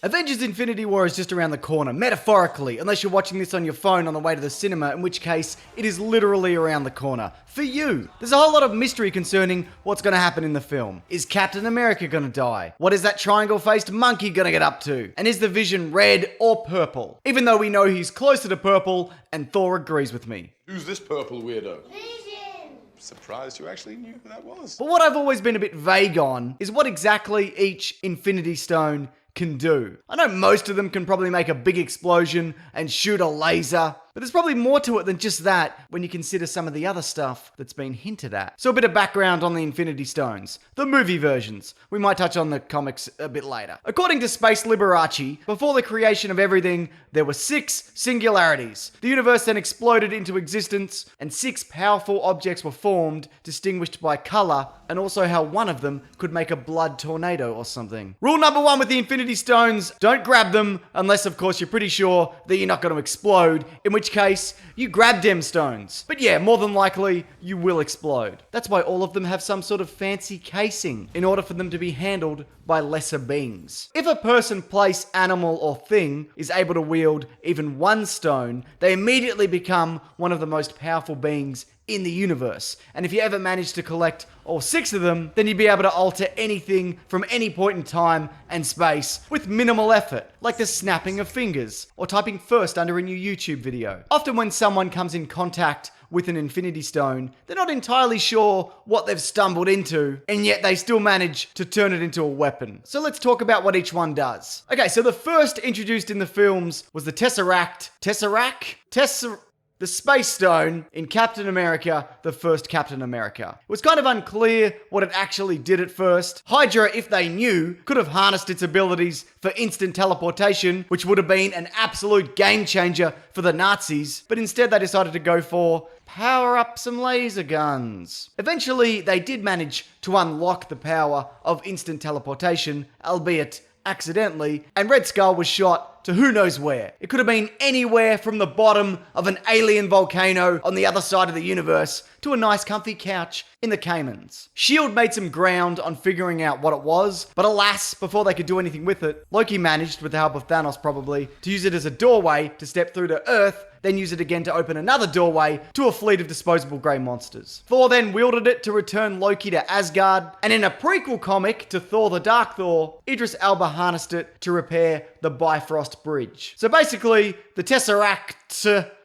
Avengers Infinity War is just around the corner, metaphorically, unless you're watching this on your phone on the way to the cinema, in which case it is literally around the corner. For you. There's a whole lot of mystery concerning what's going to happen in the film. Is Captain America going to die? What is that triangle-faced monkey going to get up to? And is the Vision red or purple? Even though we know he's closer to purple, and Thor agrees with me. Who's this purple weirdo? Vision! Surprised you actually knew who that was. But what I've always been a bit vague on is what exactly each Infinity Stone can do. I know most of them can probably make a big explosion and shoot a laser, but there's probably more to it than just that when you consider some of the other stuff that's been hinted at. So a bit of background on the Infinity Stones. The movie versions. We might touch on the comics a bit later. According to Space Liberace, before the creation of everything, there were 6 singularities. The universe then exploded into existence, and 6 powerful objects were formed, distinguished by color, and also how one of them could make a blood tornado or something. Rule number 1 with the Infinity Stones, don't grab them unless of course you're pretty sure that you're not going to explode, in which case you grab dem stones. But yeah, more than likely you will explode. That's why all of them have some sort of fancy casing in order for them to be handled by lesser beings. If a person, place, animal, or thing is able to wield even one stone, they immediately become one of the most powerful beings in the universe. And if you ever manage to collect all 6 of them, then you'd be able to alter anything from any point in time and space with minimal effort, like the snapping of fingers or typing first under a new YouTube video. Often when someone comes in contact with an Infinity Stone, they're not entirely sure what they've stumbled into, and yet they still manage to turn it into a weapon. So let's talk about what each one does. Okay, so the first introduced in the films was the the Space Stone in Captain America, the first Captain America. It was kind of unclear what it actually did at first. Hydra, if they knew, could have harnessed its abilities for instant teleportation, which would have been an absolute game changer for the Nazis, but instead they decided to go for power up some laser guns. Eventually, they did manage to unlock the power of instant teleportation, albeit accidentally, and Red Skull was shot to who knows where. It could have been anywhere from the bottom of an alien volcano on the other side of the universe to a nice comfy couch in the Caymans. S.H.I.E.L.D. made some ground on figuring out what it was, but alas, before they could do anything with it, Loki managed, with the help of Thanos probably, to use it as a doorway to step through to Earth, then use it again to open another doorway to a fleet of disposable grey monsters. Thor then wielded it to return Loki to Asgard, and in a prequel comic to Thor the Dark Thor, Idris Elba harnessed it to repair the Bifrost Bridge. So basically, the Tesseract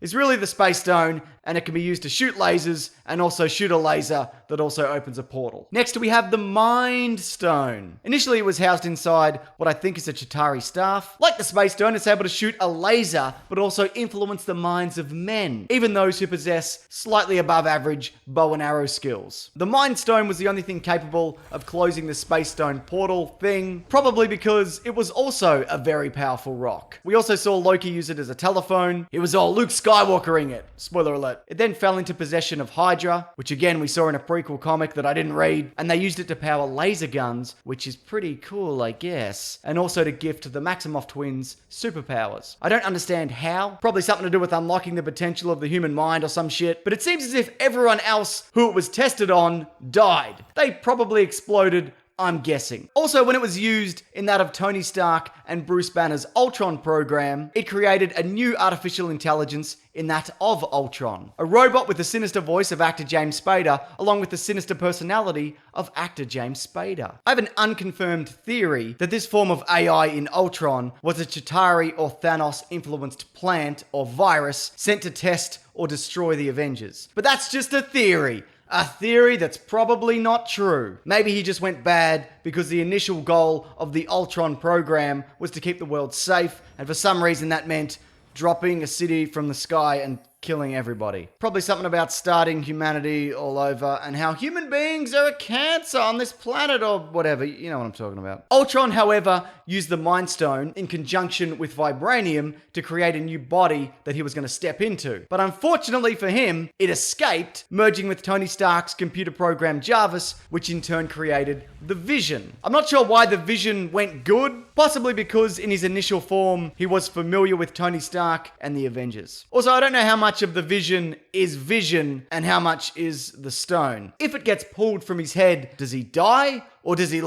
is really the Space Stone, and it can be used to shoot lasers and also shoot a laser that also opens a portal. Next, we have the Mind Stone. Initially, it was housed inside what I think is a Chitauri staff. Like the Space Stone, it's able to shoot a laser, but also influence the minds of men, even those who possess slightly above average bow and arrow skills. The Mind Stone was the only thing capable of closing the Space Stone portal thing, probably because it was also a very powerful rock. We also saw Loki use it as a telephone. It was all Luke Skywalkering it. Spoiler alert. It then fell into possession of Hydra, which again we saw in a prequel comic that I didn't read, and they used it to power laser guns, which is pretty cool, I guess, and also to gift the Maximoff twins superpowers. I don't understand how, probably something to do with unlocking the potential of the human mind or some shit, but it seems as if everyone else who it was tested on died. They probably exploded, I'm guessing. Also, when it was used in that of Tony Stark and Bruce Banner's Ultron program, it created a new artificial intelligence in that of Ultron. A robot with the sinister voice of actor James Spader, along with the sinister personality of actor James Spader. I have an unconfirmed theory that this form of AI in Ultron was a Chitauri or Thanos-influenced plant or virus sent to test or destroy the Avengers. But that's just a theory. A theory that's probably not true. Maybe he just went bad because the initial goal of the Ultron program was to keep the world safe, and for some reason that meant dropping a city from the sky and killing everybody. Probably something about starting humanity all over and how human beings are a cancer on this planet or whatever. You know what I'm talking about. Ultron, however, used the Mind Stone in conjunction with vibranium to create a new body that he was going to step into. But unfortunately for him, it escaped, merging with Tony Stark's computer program Jarvis, which in turn created the Vision. I'm not sure why the Vision went good, possibly because in his initial form, he was familiar with Tony Stark and the Avengers. Also, I don't know how much of the Vision is Vision and how much is the stone. If it gets pulled from his head, does he die? Or does he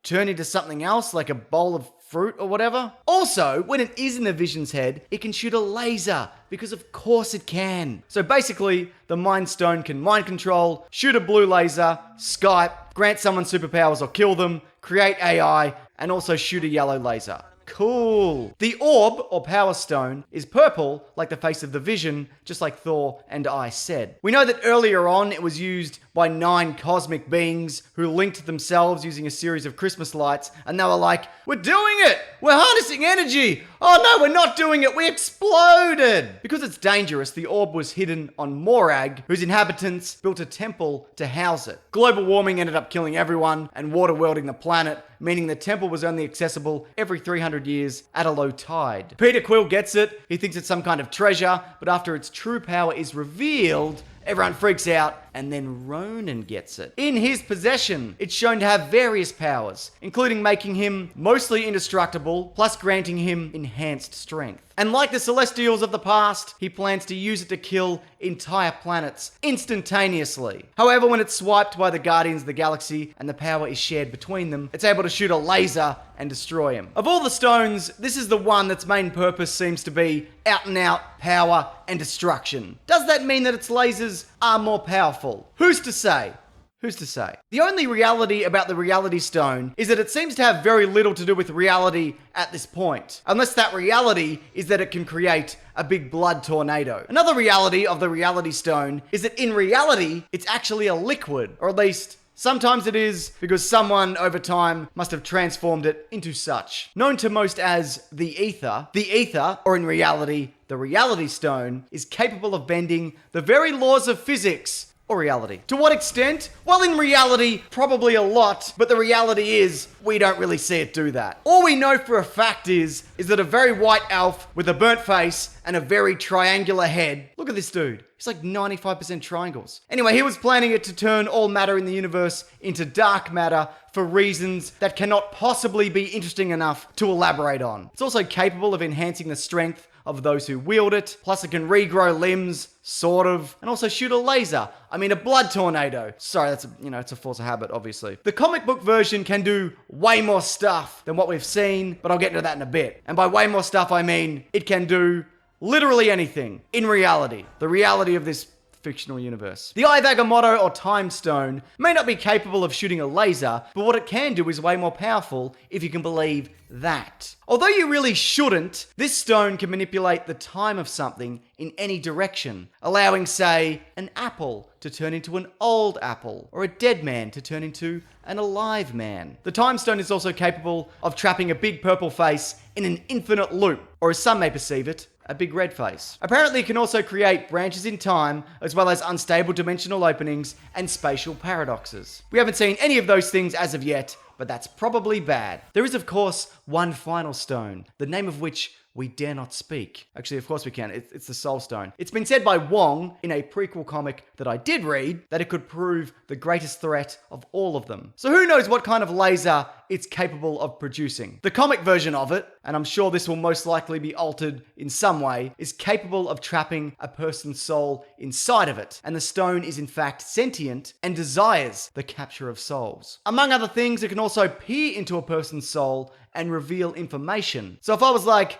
turn into something else, like a bowl of fruit or whatever. Also, when it is in the Vision's head, it can shoot a laser, because of course it can. So basically, the Mind Stone can mind control, shoot a blue laser, Skype, grant someone superpowers or kill them, create AI, and also shoot a yellow laser. Cool. The orb, or Power Stone, is purple, like the face of the Vision, just like Thor and I said. We know that earlier on it was used by 9 cosmic beings who linked themselves using a series of Christmas lights, and they were like, we're doing it! We're harnessing energy! Oh no, we're not doing it! We exploded! Because it's dangerous, the orb was hidden on Morag, whose inhabitants built a temple to house it. Global warming ended up killing everyone and water-worlding the planet, meaning the temple was only accessible every 300 years at a low tide. Peter Quill gets it, he thinks it's some kind of treasure, but after its true power is revealed, everyone freaks out, and then Ronan gets it. In his possession, it's shown to have various powers, including making him mostly indestructible, plus granting him enhanced strength. And like the Celestials of the past, he plans to use it to kill entire planets instantaneously. However, when it's swiped by the Guardians of the Galaxy and the power is shared between them, it's able to shoot a laser and destroy him. Of all the stones, this is the one that's main purpose seems to be out and out power and destruction. Does that mean that its lasers are more powerful? Who's to say? Who's to say? The only reality about the Reality Stone is that it seems to have very little to do with reality at this point. Unless that reality is that it can create a big blood tornado. Another reality of the Reality Stone is that in reality, it's actually a liquid, or at least sometimes it is, because someone over time must have transformed it into such. Known to most as the Ether, or in reality, the Reality Stone, is capable of bending the very laws of physics or reality. To what extent? Well, in reality, probably a lot, but the reality is, we don't really see it do that. All we know for a fact is that a very white elf with a burnt face and a very triangular head, look at this dude, he's like 95% triangles. Anyway, he was planning it to turn all matter in the universe into dark matter for reasons that cannot possibly be interesting enough to elaborate on. It's also capable of enhancing the strength of those who wield it, plus it can regrow limbs, sort of, and also shoot a laser. I mean, a blood tornado. Sorry, that's it's a force of habit, obviously. The comic book version can do way more stuff than what we've seen, but I'll get into that in a bit. And by way more stuff, I mean it can do literally anything in reality. The reality of this fictional universe. The Eye of Agamotto, or Time Stone, may not be capable of shooting a laser, but what it can do is way more powerful if you can believe that. Although you really shouldn't, this stone can manipulate the time of something in any direction, allowing, say, an apple to turn into an old apple, or a dead man to turn into an alive man. The Time Stone is also capable of trapping a big purple face in an infinite loop, or as some may perceive it, a big red face. Apparently it can also create branches in time, as well as unstable dimensional openings and spatial paradoxes. We haven't seen any of those things as of yet, but that's probably bad. There is, of course, one final stone, the name of which we dare not speak. Actually, of course we can. It's the Soul Stone. It's been said by Wong in a prequel comic that I did read that it could prove the greatest threat of all of them. So who knows what kind of laser it's capable of producing. The comic version of it, and I'm sure this will most likely be altered in some way, is capable of trapping a person's soul inside of it. And the stone is in fact sentient and desires the capture of souls. Among other things, it can also peer into a person's soul and reveal information. So if I was like,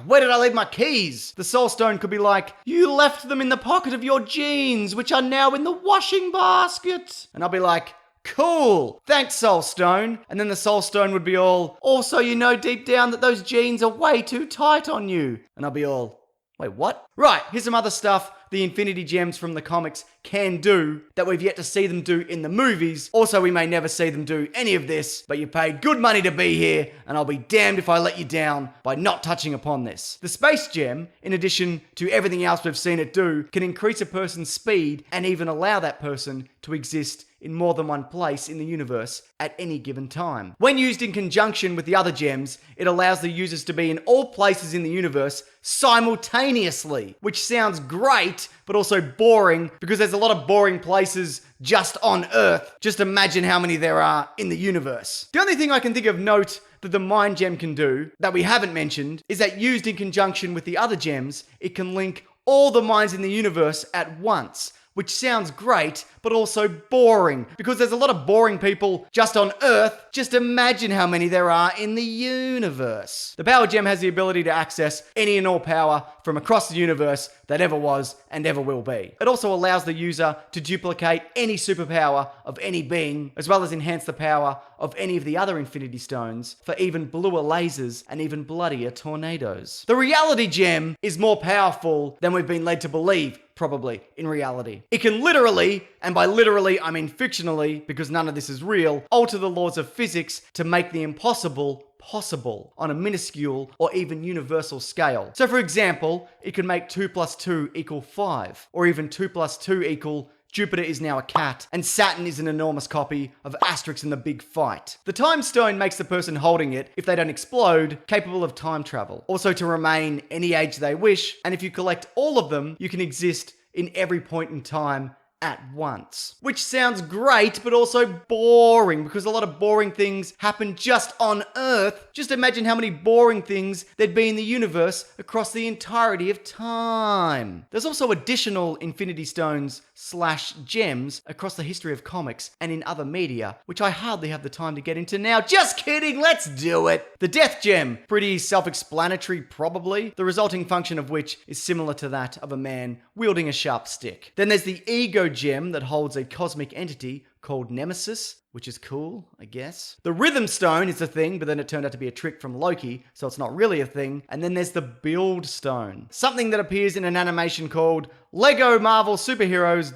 where did I leave my keys? The Soul Stone could be like, you left them in the pocket of your jeans, which are now in the washing basket. And I'll be like, cool, thanks Soul Stone. And then the Soul Stone would be all, also you know deep down that those jeans are way too tight on you. And I'll be all, wait, what? Right, here's some other stuff the Infinity Gems from the comics can do that we've yet to see them do in the movies. Also, we may never see them do any of this, but you paid good money to be here, and I'll be damned if I let you down by not touching upon this. The Space Gem, in addition to everything else we've seen it do, can increase a person's speed and even allow that person to exist in more than one place in the universe at any given time. When used in conjunction with the other gems, it allows the users to be in all places in the universe simultaneously, which sounds great, but also boring because there's a lot of boring places just on Earth. Just imagine how many there are in the universe. The only thing I can think of note that the Mind Gem can do, that we haven't mentioned, is that used in conjunction with the other gems, it can link all the minds in the universe at once, which sounds great, but also boring, because there's a lot of boring people just on Earth. Just imagine how many there are in the universe. The power gem has the ability to access any and all power from across the universe that ever was and ever will be. It also allows the user to duplicate any superpower of any being, as well as enhance the power of any of the other Infinity Stones for even bluer lasers and even bloodier tornadoes. The reality gem is more powerful than we've been led to believe, probably, in reality. It can literally, and by literally I mean fictionally, because none of this is real, alter the laws of physics to make the impossible possible on a minuscule or even universal scale. So for example, it can make 2 + 2 = 5, or even 2 + 2 = Jupiter is now a cat, and Saturn is an enormous copy of Asterix in the Big Fight. The Time Stone makes the person holding it, if they don't explode, capable of time travel. Also to remain any age they wish, and if you collect all of them, you can exist in every point in time at once. Which sounds great, but also boring, because a lot of boring things happen just on Earth. Just imagine how many boring things there'd be in the universe across the entirety of time. There's also additional Infinity Stones / gems across the history of comics and in other media, which I hardly have the time to get into now. Just kidding, let's do it! The Death Gem, pretty self-explanatory probably, the resulting function of which is similar to that of a man wielding a sharp stick. Then there's the Ego Gem that holds a cosmic entity called Nemesis, which is cool, I guess. The Rhythm Stone is a thing, but then it turned out to be a trick from Loki, so it's not really a thing. And then there's the Build Stone, something that appears in an animation called Lego Marvel Superheroes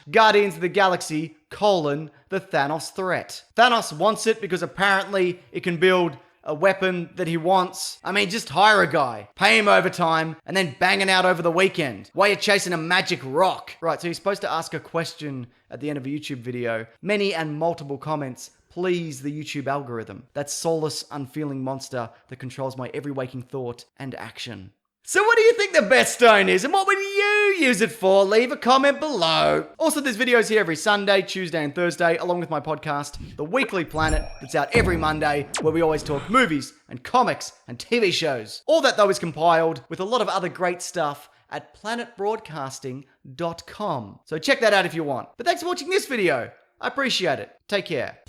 - Guardians of the Galaxy : the Thanos Threat. Thanos wants it because apparently it can build a weapon that he wants. I mean, just hire a guy, pay him overtime, and then bang it out over the weekend while you're chasing a magic rock. Right, so you're supposed to ask a question at the end of a YouTube video. Many and multiple comments please the YouTube algorithm. That soulless, unfeeling monster that controls my every waking thought and action. So what do you think the best stone is, and what would you use it for? Leave a comment below. Also, there's videos here every Sunday, Tuesday, and Thursday, along with my podcast, The Weekly Planet, that's out every Monday, where we always talk movies and comics and TV shows. All that, though, is compiled with a lot of other great stuff at planetbroadcasting.com. So check that out if you want. But thanks for watching this video. I appreciate it. Take care.